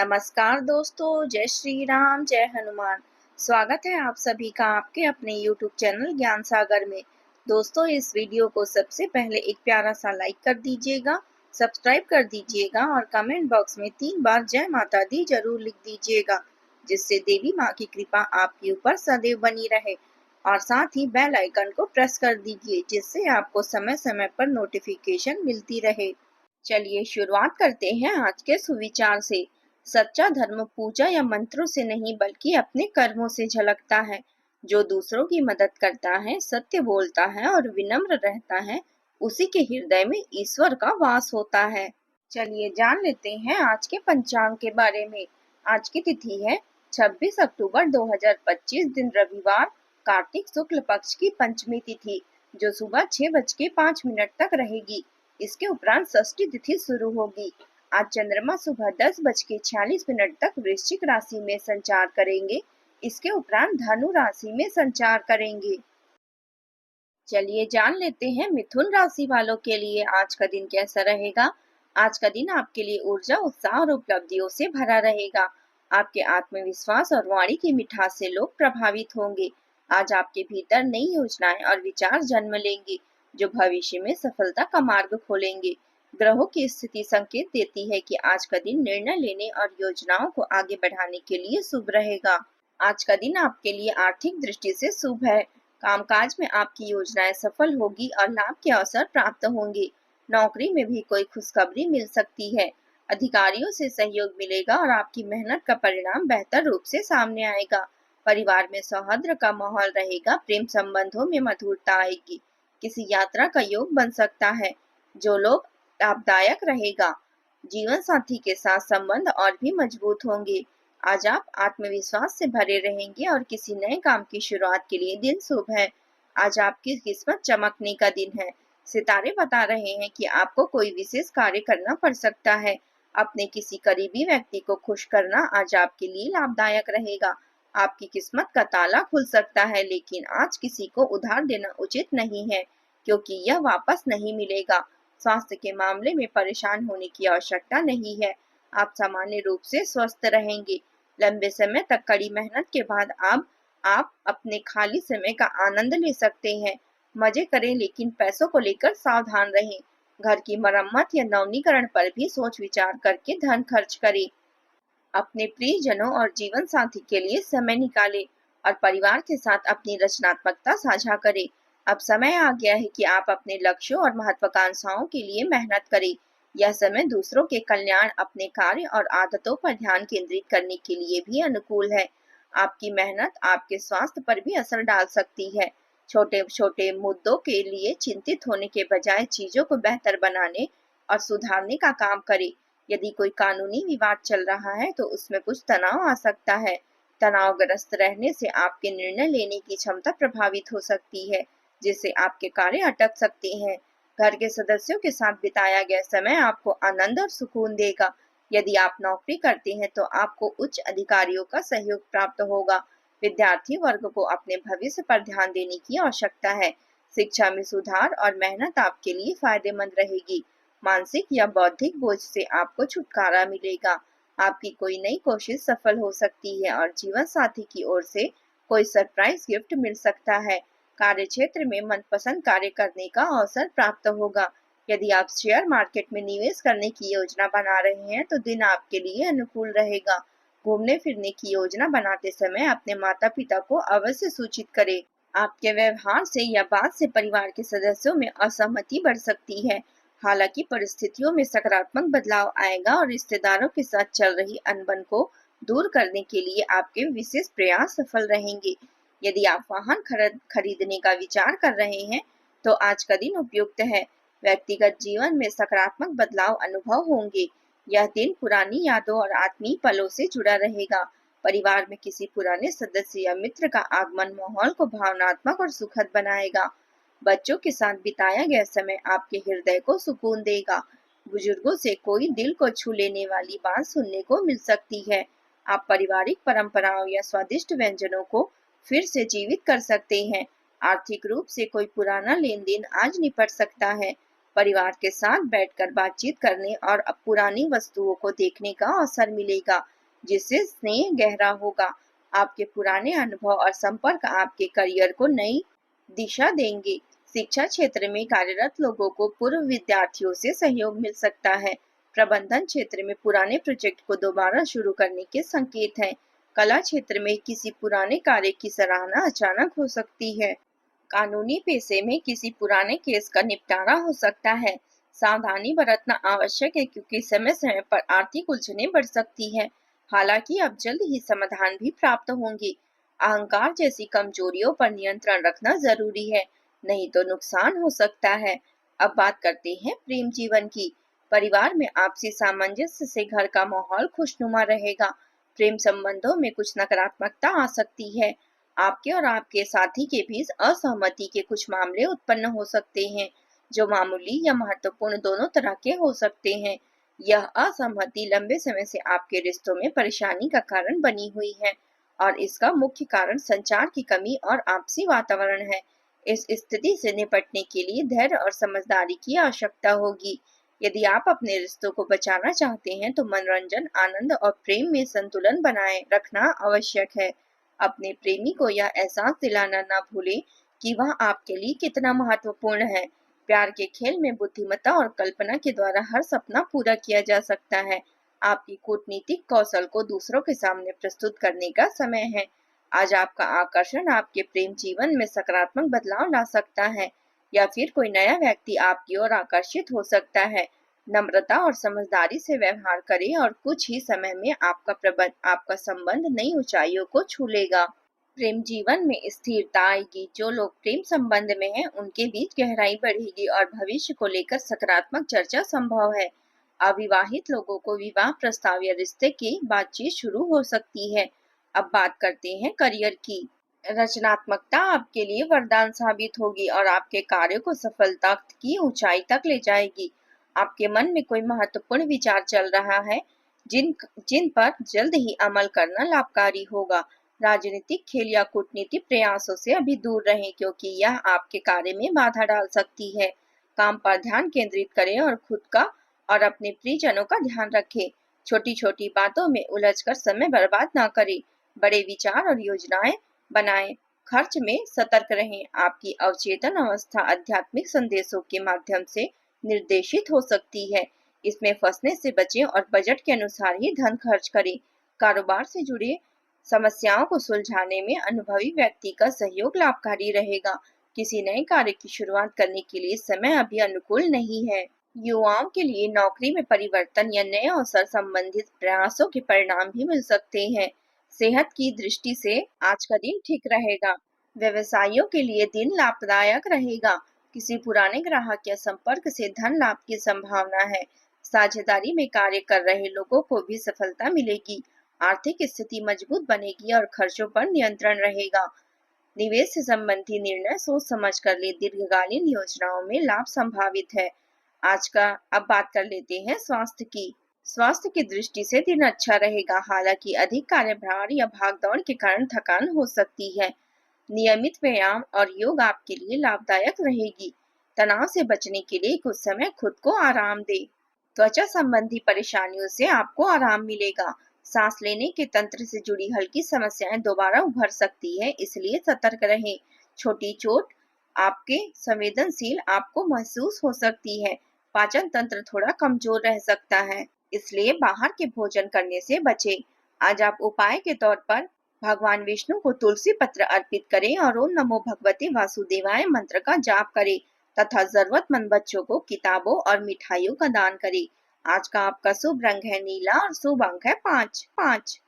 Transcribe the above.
नमस्कार दोस्तों, जय श्री राम, जय हनुमान। स्वागत है आप सभी का आपके अपने YouTube चैनल ज्ञान सागर में। दोस्तों, इस वीडियो को सबसे पहले एक प्यारा सा लाइक कर दीजिएगा, सब्सक्राइब कर दीजिएगा और कमेंट बॉक्स में 3 बार जय माता दी जरूर लिख दीजिएगा, जिससे देवी माँ की कृपा आपके ऊपर सदैव बनी रहे। और साथ ही बेल आइकन को प्रेस कर दीजिए, जिससे आपको समय समय पर नोटिफिकेशन मिलती रहे। चलिए शुरुआत करते हैं आज के सुविचार से। सच्चा धर्म पूजा या मंत्रों से नहीं बल्कि अपने कर्मों से झलकता है। जो दूसरों की मदद करता है, सत्य बोलता है और विनम्र रहता है, उसी के हृदय में ईश्वर का वास होता है। चलिए जान लेते हैं आज के पंचांग के बारे में। आज की तिथि है 26 अक्टूबर 2025, दिन रविवार, कार्तिक शुक्ल पक्ष की पंचमी तिथि, जो सुबह 6:05 तक रहेगी। इसके उपरांत षष्ठी तिथि शुरू होगी। आज चंद्रमा सुबह 10:46 तक वृश्चिक राशि में संचार करेंगे। इसके उपरांत धनु राशि में संचार करेंगे। चलिए जान लेते हैं मिथुन राशि वालों के लिए आज का दिन कैसा रहेगा। आज का दिन आपके लिए ऊर्जा, उत्साह और उपलब्धियों से भरा रहेगा। आपके आत्मविश्वास और वाणी की मिठास से लोग प्रभावित होंगे। आज आपके भीतर नई योजनाएं और विचार जन्म लेंगे, जो भविष्य में सफलता का मार्ग खोलेंगे। ग्रहों की स्थिति संकेत देती है कि आज का दिन निर्णय लेने और योजनाओं को आगे बढ़ाने के लिए शुभ रहेगा। आज का दिन आपके लिए आर्थिक दृष्टि से शुभ है। कामकाज में आपकी योजनाएं सफल होगी और लाभ के अवसर प्राप्त होंगे। नौकरी में भी कोई खुशखबरी मिल सकती है। अधिकारियों से सहयोग मिलेगा और आपकी मेहनत का परिणाम बेहतर रूप से सामने आएगा। परिवार में सौहार्द का माहौल रहेगा। प्रेम संबंधों में मधुरता आएगी। किसी यात्रा का योग बन सकता है, जो लोग लाभदायक रहेगा। जीवन साथी के साथ संबंध और भी मजबूत होंगे। आज आप आत्मविश्वास से भरे रहेंगे और किसी नए काम की शुरुआत के लिए दिन शुभ है। आज आपकी किस्मत चमकने का दिन है। सितारे बता रहे हैं कि आपको कोई विशेष कार्य करना पड़ सकता है। अपने किसी करीबी व्यक्ति को खुश करना आज आपके लिए लाभदायक रहेगा। आपकी किस्मत का ताला खुल सकता है, लेकिन आज किसी को उधार देना उचित नहीं है, क्योंकि यह वापस नहीं मिलेगा। स्वास्थ्य के मामले में परेशान होने की आवश्यकता नहीं है। आप सामान्य रूप से स्वस्थ रहेंगे। लंबे समय तक कड़ी मेहनत के बाद अब आप अपने खाली समय का आनंद ले सकते हैं। मजे करें, लेकिन पैसों को लेकर सावधान रहें। घर की मरम्मत या नवीनीकरण पर भी सोच विचार करके धन खर्च करें। अपने प्रियजनों और जीवन साथी के लिए समय निकालें और परिवार के साथ अपनी रचनात्मकता साझा करें। अब समय आ गया है कि आप अपने लक्ष्यों और महत्वाकांक्षाओं के लिए मेहनत करें। यह समय दूसरों के कल्याण, अपने कार्य और आदतों पर ध्यान केंद्रित करने के लिए भी अनुकूल है। आपकी मेहनत आपके स्वास्थ्य पर भी असर डाल सकती है। छोटे छोटे मुद्दों के लिए चिंतित होने के बजाय चीजों को बेहतर बनाने और सुधारने का काम करें। यदि कोई कानूनी विवाद चल रहा है तो उसमें कुछ तनाव आ सकता है। तनावग्रस्त रहने से आपके निर्णय लेने की क्षमता प्रभावित हो सकती है, जिससे आपके कार्य अटक सकते हैं। घर के सदस्यों के साथ बिताया गया समय आपको आनंद और सुकून देगा। यदि आप नौकरी करते हैं तो आपको उच्च अधिकारियों का सहयोग प्राप्त होगा। विद्यार्थी वर्ग को अपने भविष्य पर ध्यान देने की आवश्यकता है। शिक्षा में सुधार और मेहनत आपके लिए फायदेमंद रहेगी। मानसिक या बौद्धिक बोझ से आपको छुटकारा मिलेगा। आपकी कोई नई कोशिश सफल हो सकती है और जीवन साथी की ओर से कोई सरप्राइज गिफ्ट मिल सकता है। कार्य क्षेत्र में मनपसंद कार्य करने का अवसर प्राप्त होगा। यदि आप शेयर मार्केट में निवेश करने की योजना बना रहे हैं तो दिन आपके लिए अनुकूल रहेगा। घूमने फिरने की योजना बनाते समय अपने माता पिता को अवश्य सूचित करें। आपके व्यवहार से या बात से परिवार के सदस्यों में असहमति बढ़ सकती है। हालांकि परिस्थितियों में सकारात्मक बदलाव आएगा और रिश्तेदारों के साथ चल रही अनबन को दूर करने के लिए आपके विशेष प्रयास सफल रहेंगे। यदि आप वाहन खरीदने का विचार कर रहे हैं तो आज का दिन उपयुक्त है। व्यक्तिगत जीवन में सकारात्मक बदलाव अनुभव होंगे। यह दिन पुरानी यादों और आत्मीय पलों से जुड़ा रहेगा। परिवार में किसी पुराने सदस्य या मित्र का आगमन माहौल को भावनात्मक और सुखद बनाएगा। बच्चों के साथ बिताया गया समय आपके हृदय को सुकून देगा। बुजुर्गों से कोई दिल को छू लेने वाली बात सुनने को मिल सकती है। आप पारिवारिक परंपराओं या स्वादिष्ट व्यंजनों को फिर से जीवित कर सकते हैं। आर्थिक रूप से कोई पुराना लेन देन आज निपट सकता है। परिवार के साथ बैठकर बातचीत करने और अब पुरानी वस्तुओं को देखने का अवसर मिलेगा, जिससे स्नेह गहरा होगा। आपके पुराने अनुभव और संपर्क आपके करियर को नई दिशा देंगे। शिक्षा क्षेत्र में कार्यरत लोगों को पूर्व विद्यार्थियों से सहयोग मिल सकता है। प्रबंधन क्षेत्र में पुराने प्रोजेक्ट को दोबारा शुरू करने के संकेत हैं। कला क्षेत्र में किसी पुराने कार्य की सराहना अचानक हो सकती है। कानूनी पेशे में किसी पुराने केस का निपटारा हो सकता है। सावधानी बरतना आवश्यक है क्योंकि समय समय पर आर्थिक उलझनें बढ़ सकती है। हालांकि अब जल्द ही समाधान भी प्राप्त होंगे। अहंकार जैसी कमजोरियों पर नियंत्रण रखना जरूरी है, नहीं तो नुकसान हो सकता है। अब बात करते हैं प्रेम जीवन की। परिवार में आपसी सामंजस्य से घर का माहौल खुशनुमा रहेगा। प्रेम संबंधों में कुछ नकारात्मकता आ सकती है। आपके और आपके साथी के बीच असहमति के कुछ मामले उत्पन्न हो सकते हैं, जो मामूली या महत्वपूर्ण दोनों तरह के हो सकते हैं। यह असहमति लंबे समय से आपके रिश्तों में परेशानी का कारण बनी हुई है और इसका मुख्य कारण संचार की कमी और आपसी वातावरण है। इस स्थिति से निपटने के लिए धैर्य और समझदारी की आवश्यकता होगी। यदि आप अपने रिश्तों को बचाना चाहते हैं तो मनोरंजन, आनंद और प्रेम में संतुलन बनाए रखना आवश्यक है। अपने प्रेमी को यह एहसास दिलाना ना भूलें कि वह आपके लिए कितना महत्वपूर्ण है। प्यार के खेल में बुद्धिमत्ता और कल्पना के द्वारा हर सपना पूरा किया जा सकता है। आपकी कूटनीतिक कौशल को दूसरों के सामने प्रस्तुत करने का समय है। आज आपका आकर्षण आपके प्रेम जीवन में सकारात्मक बदलाव ला सकता है या फिर कोई नया व्यक्ति आपकी ओर आकर्षित हो सकता है। नम्रता और समझदारी से व्यवहार करें और कुछ ही समय में आपका संबंध नई ऊंचाइयों को छू लेगा। प्रेम जीवन में स्थिरता आएगी। जो लोग प्रेम संबंध में हैं, उनके बीच गहराई बढ़ेगी और भविष्य को लेकर सकारात्मक चर्चा संभव है। अविवाहित लोगों को विवाह प्रस्ताव या रिश्ते की बातचीत शुरू हो सकती है। अब बात करते हैं करियर की। रचनात्मकता आपके लिए वरदान साबित होगी और आपके कार्यों को सफलता की ऊंचाई तक ले जाएगी। आपके मन में कोई महत्वपूर्ण विचार चल रहा है, जिन जिन पर जल्द ही अमल करना लाभकारी होगा। राजनीतिक खेल या कूटनीतिक प्रयासों से अभी दूर रहें क्योंकि यह आपके कार्य में बाधा डाल सकती है। काम पर ध्यान केंद्रित करें और खुद का और अपने प्रियजनों का ध्यान रखें। छोटी छोटी बातों में उलझकर समय बर्बाद ना करें। बड़े विचार और योजनाएं बनाएं। खर्च में सतर्क रहें। आपकी अवचेतन अवस्था आध्यात्मिक संदेशों के माध्यम से निर्देशित हो सकती है। इसमें फंसने से बचें और बजट के अनुसार ही धन खर्च करें। कारोबार से जुड़े समस्याओं को सुलझाने में अनुभवी व्यक्ति का सहयोग लाभकारी रहेगा। किसी नए कार्य की शुरुआत करने के लिए समय अभी अनुकूल नहीं है। युवाओं के लिए नौकरी में परिवर्तन या नए अवसर संबंधित प्रयासों के परिणाम भी मिल सकते हैं। सेहत की दृष्टि से आज का दिन ठीक रहेगा। व्यवसायियों के लिए दिन लाभदायक रहेगा। किसी पुराने ग्राहक या संपर्क से धन लाभ की संभावना है। साझेदारी में कार्य कर रहे लोगों को भी सफलता मिलेगी। आर्थिक स्थिति मजबूत बनेगी और खर्चों पर नियंत्रण रहेगा। निवेश से संबंधी निर्णय सोच समझ कर ले। दीर्घकालीन योजनाओं में लाभ संभावित है। अब बात कर लेते हैं स्वास्थ्य की। स्वास्थ्य की दृष्टि से दिन अच्छा रहेगा, हालांकि अधिक कार्यभार या भागदौड़ के कारण थकान हो सकती है। नियमित व्यायाम और योग आपके लिए लाभदायक रहेगी। तनाव से बचने के लिए कुछ समय खुद को आराम दें। त्वचा संबंधी परेशानियों से आपको आराम मिलेगा। सांस लेने के तंत्र से जुड़ी हल्की समस्याएं दोबारा उभर सकती है, इसलिए सतर्क रहें। छोटी चोट आपके संवेदनशील आपको महसूस हो सकती है। पाचन तंत्र थोड़ा कमजोर रह सकता है, इसलिए बाहर के भोजन करने से बचें। आज आप उपाय के तौर पर भगवान विष्णु को तुलसी पत्र अर्पित करें और ओम नमो भगवते वासुदेवाय मंत्र का जाप करें तथा जरूरतमंद बच्चों को किताबों और मिठाइयों का दान करें। आज का आपका शुभ रंग है नीला और शुभ अंक है 5।